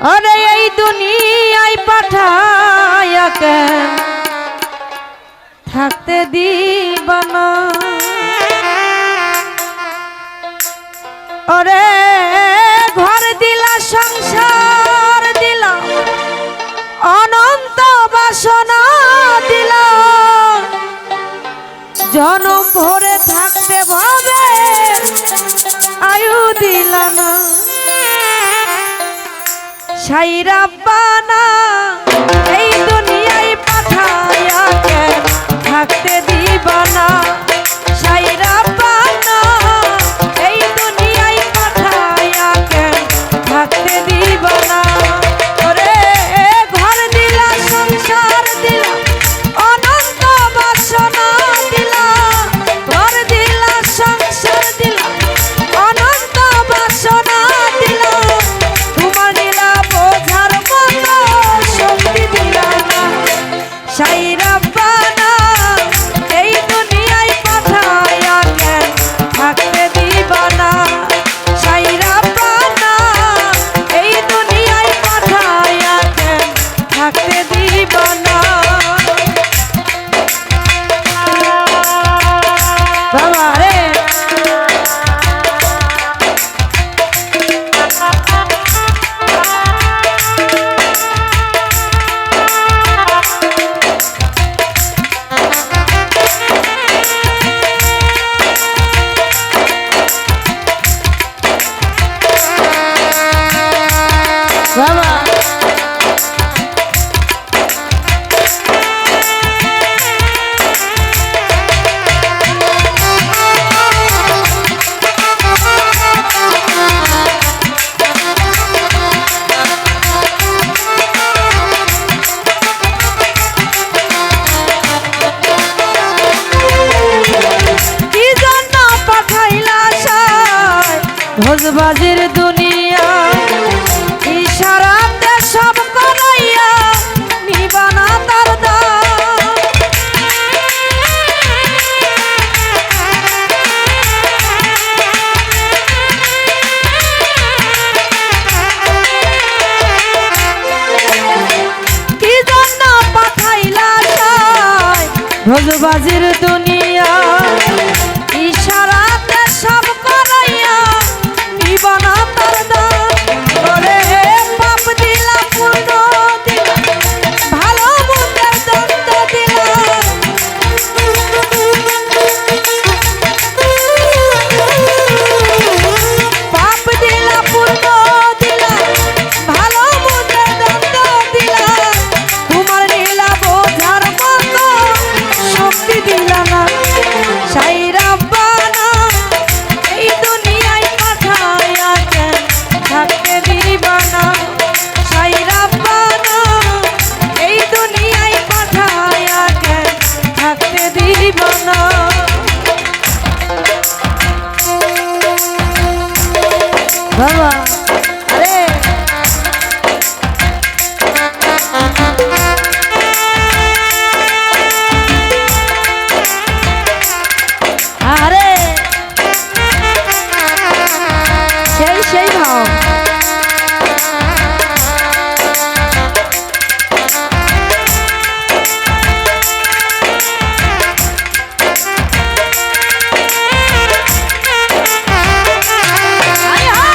अरे এই দুনিয়ায় পাঠায়া কেন থাকতে দিবা না ওরে ঘর দিলা সংসার দিলা অনন্ত বাসনা দিলা জনম ভরে থাকতে ভাবে আয়ু দিলা না সাই রাব্বানা এই দুনিয়ায় পাঠায়া কেন থাকতে দিবা না সাই রাব্বানা এই দুনিয়ায় পাঠায়া কেন থাকতে দিবা না ওরে ঘর দিলা সংসার দিলা অনন্ত বাসনা দিলা ঘর দিলা সংসার দিলা অনন্ত বাসনা দিলা তোমার দিলা বোঝার মতো শক্তি দিলা না সাই রাব্বানা এই দুনিয়ায় পাঠায়া কেন থাকতে দিবা না সাই রাব্বানা এই দুনিয়ায় পাঠায়া কেন থাকতে দিবা না বাবা রে বাবা কি জন্য পাঠাইলা সাই ভোজবাজির দুনিয়া ইশারাতে সব করাইয়া নিবানা তার দাম কি জন্য পাঠাইলা সাই ভোজবাজির দুনিয়া ইশারাতে সব করাইয়া নিবানা তার দাম ওরে পাপ দিলা পুণ্য দিলা ভালো মন্দের দণ্ড দিলা পাপ দিলা পুণ্য দিলা ভালো মন্দের দণ্ড দিলা তোমার নীলা বোঝার মতো শক্তি দিলা না সাই রাব্বানা এই দুনিয়ায় পাঠায়া কেন থাকতে দিবা না সাই রাব্বানা এই দুনিয়ায় পাঠায়া কেন থাকতে দিবা না বাবা আরে আরে সেই ভাও আরে হা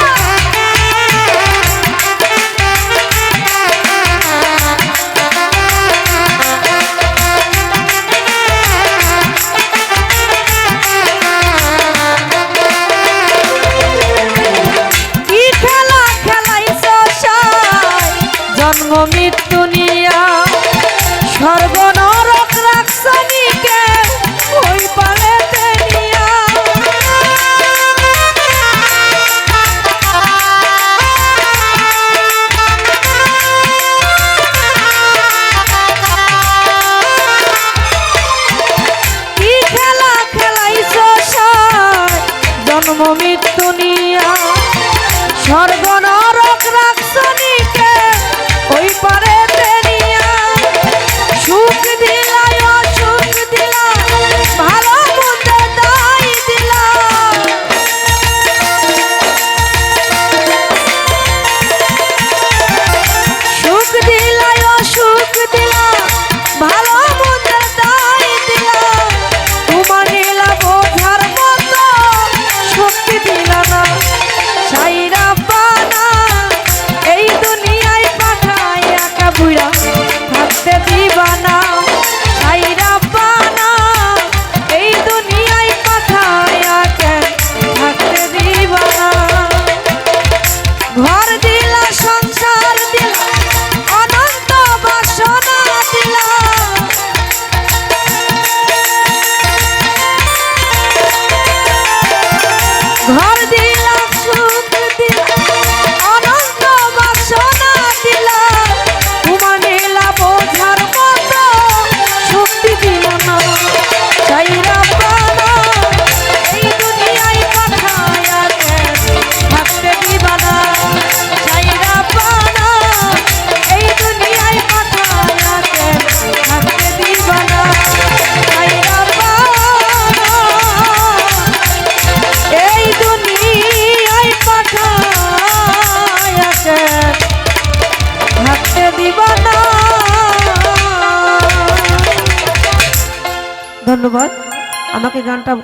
ধন্যবাদ আমাকে গানটা